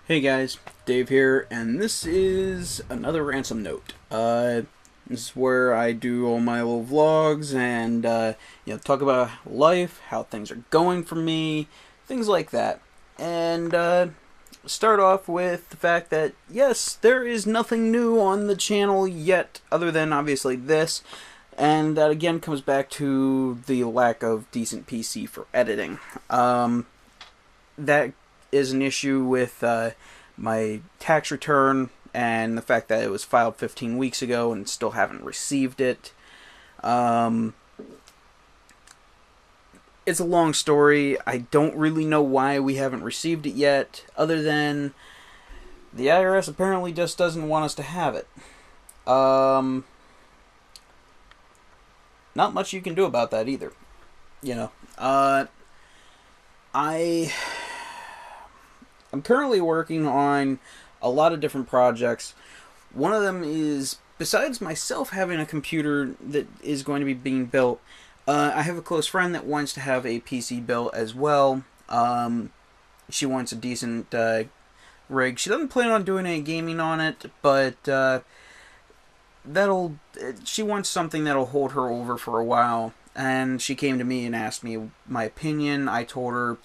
Hey guys, Dave here, and this is another Ransom note. This is where I do all my little vlogs and talk about life, how things are going for me, things like that. And start off with the fact that yes, there is nothing new on the channel yet, other than obviously this, and that again comes back to the lack of decent PC for editing. That is an issue with my tax return and the fact that it was filed 15 weeks ago and still haven't received it. It's a long story. I don't really know why we haven't received it yet, other than the IRS apparently just doesn't want us to have it. Not much you can do about that either. I'm currently working on a lot of different projects. One of them is, besides myself having a computer that is going to be being built, I have a close friend that wants to have a PC built as well. She wants a decent rig. She doesn't plan on doing any gaming on it, but she wants something that'll hold her over for a while. And she came to me and asked me my opinion. I told her,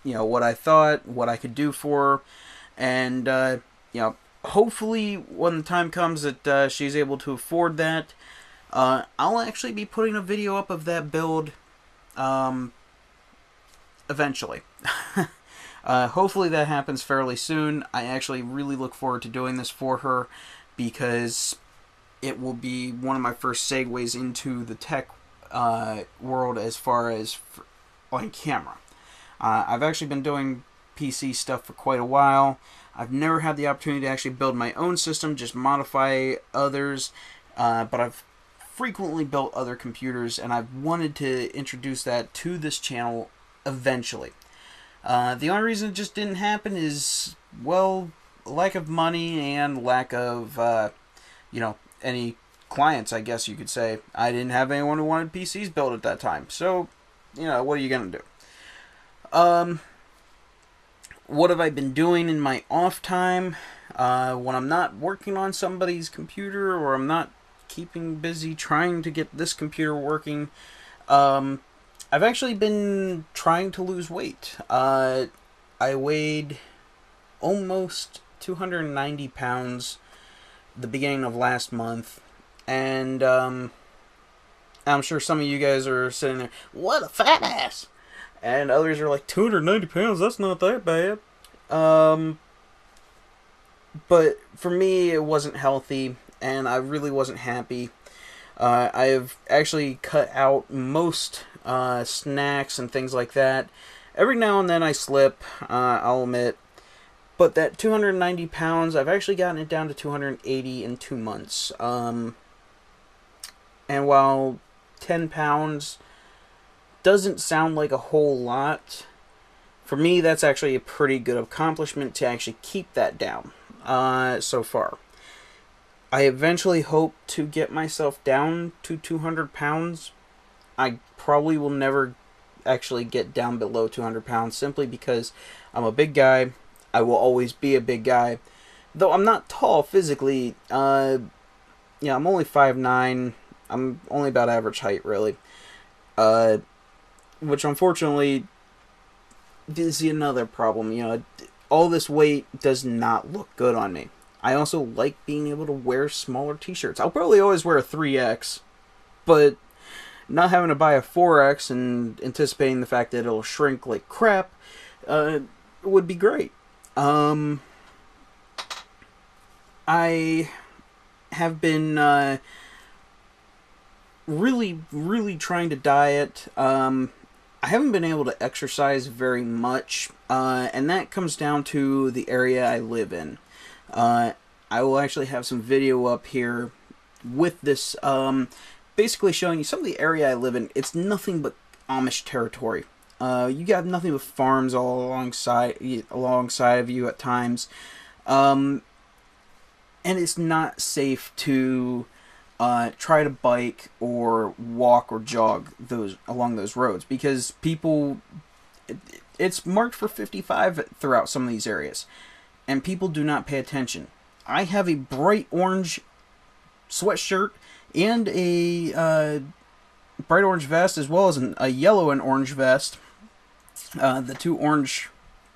what I thought, what I could do for her, and hopefully when the time comes that she's able to afford that, I'll actually be putting a video up of that build eventually. Hopefully that happens fairly soon. I actually really look forward to doing this for her because it will be one of my first segues into the tech world as far as on camera. I've actually been doing PC stuff for quite a while. I've never had the opportunity to actually build my own system, just modify others, but I've frequently built other computers, and I've wanted to introduce that to this channel eventually. The only reason it just didn't happen is, well, lack of money and lack of, any clients, I guess you could say. I didn't have anyone who wanted PCs built at that time, so, what are you going to do? What have I been doing in my off time? When I'm not working on somebody's computer or I'm not keeping busy trying to get this computer working, I've actually been trying to lose weight. I weighed almost 290 pounds the beginning of last month, and I'm sure some of you guys are sitting there, what a fat ass! And others are like, 290 pounds, that's not that bad. But for me, it wasn't healthy, and I really wasn't happy. I have actually cut out most snacks and things like that. Every now and then I slip, I'll admit. But that 290 pounds, I've actually gotten it down to 280 in 2 months. And while 10 pounds doesn't sound like a whole lot, for me that's actually a pretty good accomplishment to actually keep that down so far. I eventually hope to get myself down to 200 pounds. I probably will never actually get down below 200 pounds simply because I'm a big guy. I will always be a big guy. Though I'm not tall physically. I'm only 5'9". I'm only about average height, really. Which unfortunately is another problem. All this weight does not look good on me. I also like being able to wear smaller t-shirts. I'll probably always wear a 3X, but not having to buy a 4X and anticipating the fact that it'll shrink like crap would be great. I have been really trying to diet. I haven't been able to exercise very much, and that comes down to the area I live in. I will actually have some video up here with this, basically showing you some of the area I live in. It's nothing but Amish territory. You got nothing but farms all alongside of you at times, and it's not safe to try to bike or walk or jog along those roads because people, it's marked for 55 throughout some of these areas. and people do not pay attention. I have a bright orange sweatshirt and a bright orange vest, as well as a yellow and orange vest. The two orange,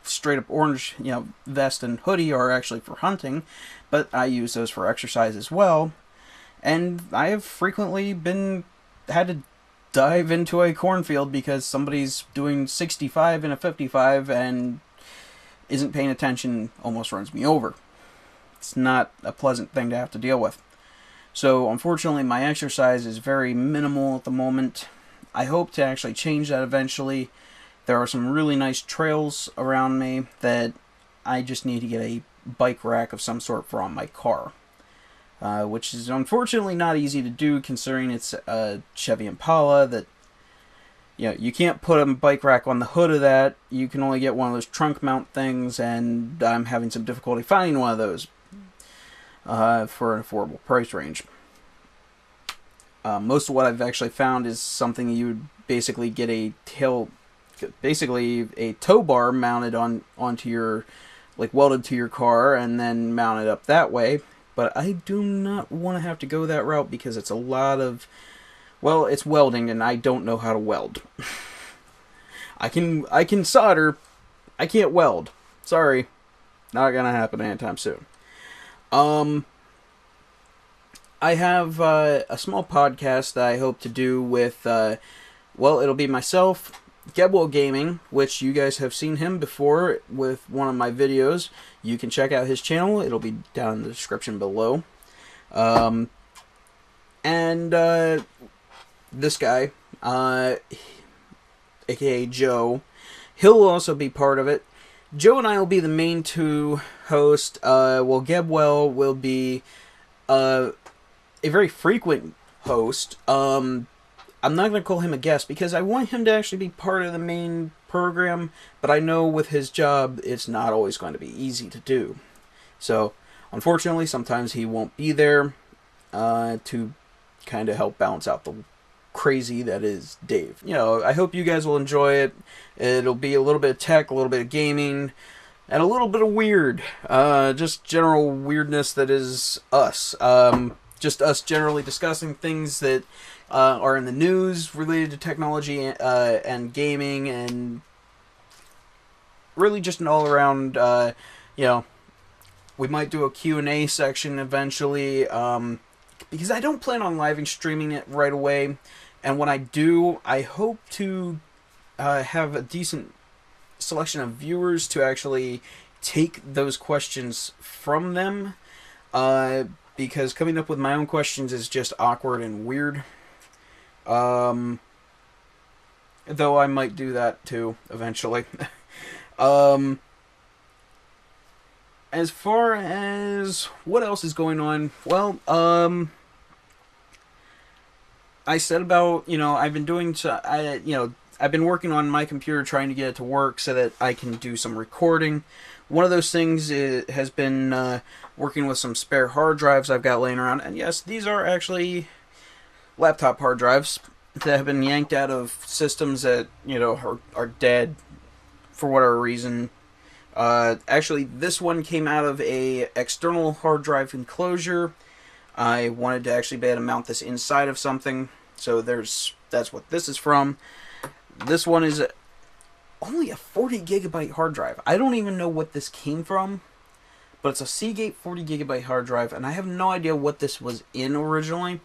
straight up orange, vest and hoodie are actually for hunting, but I use those for exercise as well. And I have frequently had to dive into a cornfield because somebody's doing 65 in a 55 and isn't paying attention, almost runs me over. It's not a pleasant thing to have to deal with. So unfortunately, my exercise is very minimal at the moment. I hope to actually change that eventually. There are some really nice trails around me that I just need to get a bike rack of some sort for on my car. Which is unfortunately not easy to do, considering it's a Chevy Impala that, you can't put a bike rack on the hood of that. You can only get one of those trunk mount things, and I'm having some difficulty finding one of those for an affordable price range. Most of what I've actually found is something you would basically get a tow bar mounted onto your, welded to your car, and then mounted up that way. But I do not want to have to go that route because it's a lot of, it's welding, and I don't know how to weld. I can solder, I can't weld. Sorry, not gonna happen anytime soon. I have a small podcast that I hope to do with, it'll be myself, Gebwell Gaming, which you guys have seen him before with one of my videos. You can check out his channel. It'll be down in the description below. And this guy, aka Joe, he'll also be part of it. Joe and I will be the main two hosts. Gebwell will be a very frequent host. I'm not going to call him a guest because I want him to actually be part of the main program, but I know with his job it's not always going to be easy to do. So, unfortunately, sometimes he won't be there to kind of help balance out the crazy that is Dave. I hope you guys will enjoy it. It'll be a little bit of tech, a little bit of gaming, and a little bit of weird. Just general weirdness that is us. Just us generally discussing things that are in the news related to technology and gaming, and really just an all-around, we might do a Q&A section eventually, because I don't plan on live streaming it right away, and when I do, I hope to have a decent selection of viewers to actually take those questions from them, because coming up with my own questions is just awkward and weird. Though I might do that too eventually. As far as what else is going on, I said about, I've been doing, I've been working on my computer trying to get it to work so that I can do some recording. One of those things has been working with some spare hard drives I've got laying around, and yes, these are actually laptop hard drives that have been yanked out of systems that, are dead for whatever reason. Actually, this one came out of a external hard drive enclosure. I wanted to actually be able to mount this inside of something, so that's what this is from. This one is only a 40 gigabyte hard drive. I don't even know what this came from, but it's a Seagate 40 gigabyte hard drive, and I have no idea what this was in originally,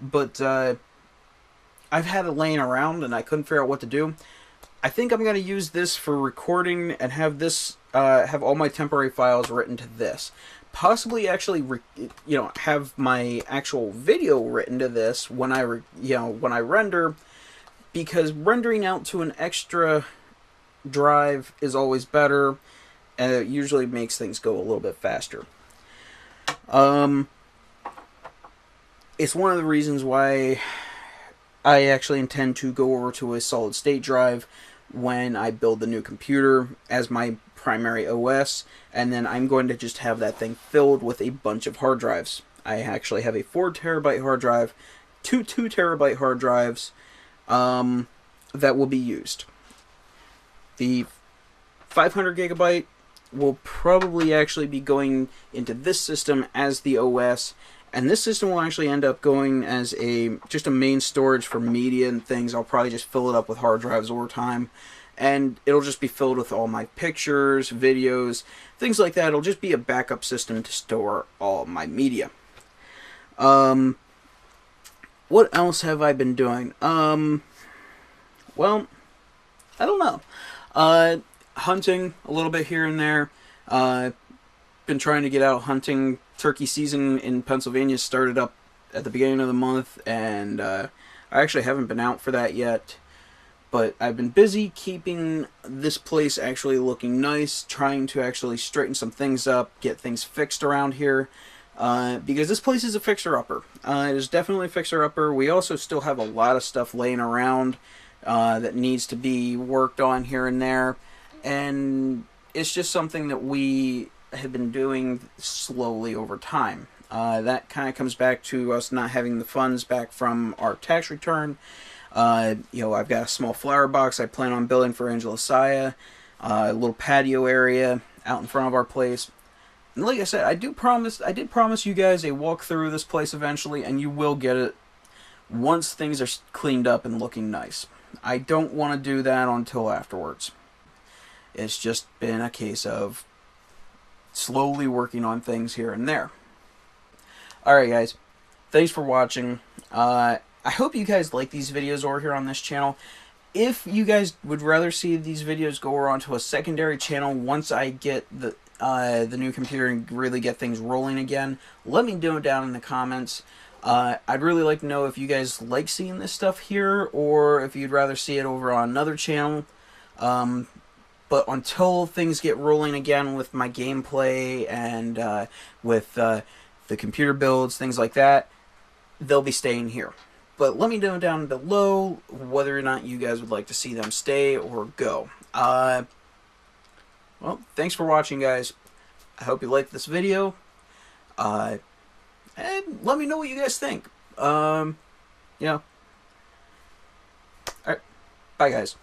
but I've had it laying around and I couldn't figure out what to do. I think I'm going to use this for recording and have this have all my temporary files written to this. Possibly actually have my actual video written to this when I render, because rendering out to an extra drive is always better, and it usually makes things go a little bit faster. It's one of the reasons why I actually intend to go over to a solid state drive when I build the new computer as my primary OS, and then I'm going to just have that thing filled with a bunch of hard drives. I actually have a 4 terabyte hard drive, two 2 terabyte hard drives that will be used. The 500 gigabyte will probably actually be going into this system as the OS, and this system will actually end up going as just a main storage for media and things. I'll probably just fill it up with hard drives over time, and it'll just be filled with all my pictures, videos, things like that. It'll just be a backup system to store all my media. What else have I been doing? Well, I don't know. Hunting a little bit here and there. Been trying to get out hunting. Turkey season in Pennsylvania started up at the beginning of the month, and I actually haven't been out for that yet. But I've been busy keeping this place actually looking nice, trying to actually straighten some things up, get things fixed around here. Because this place is a fixer-upper. It is definitely a fixer-upper. We also still have a lot of stuff laying around that needs to be worked on here and there. And it's just something that we have been doing slowly over time. That kind of comes back to us not having the funds back from our tax return. I've got a small flower box I plan on building for Angela Saya, a little patio area out in front of our place. And like I said, I did promise you guys a walk through this place eventually, and you will get it once things are cleaned up and looking nice. I don't want to do that until afterwards. It's just been a case of slowly working on things here and there. Alright guys, thanks for watching. I hope you guys like these videos over here on this channel. If you guys would rather see these videos go over onto a secondary channel once I get the new computer and really get things rolling again, let me know down in the comments. I'd really like to know if you guys like seeing this stuff here, or if you'd rather see it over on another channel. But until things get rolling again with my gameplay and with the computer builds, things like that, they'll be staying here. But let me know down below whether or not you guys would like to see them stay or go. Well, thanks for watching, guys. I hope you liked this video. And let me know what you guys think. Alright, bye, guys.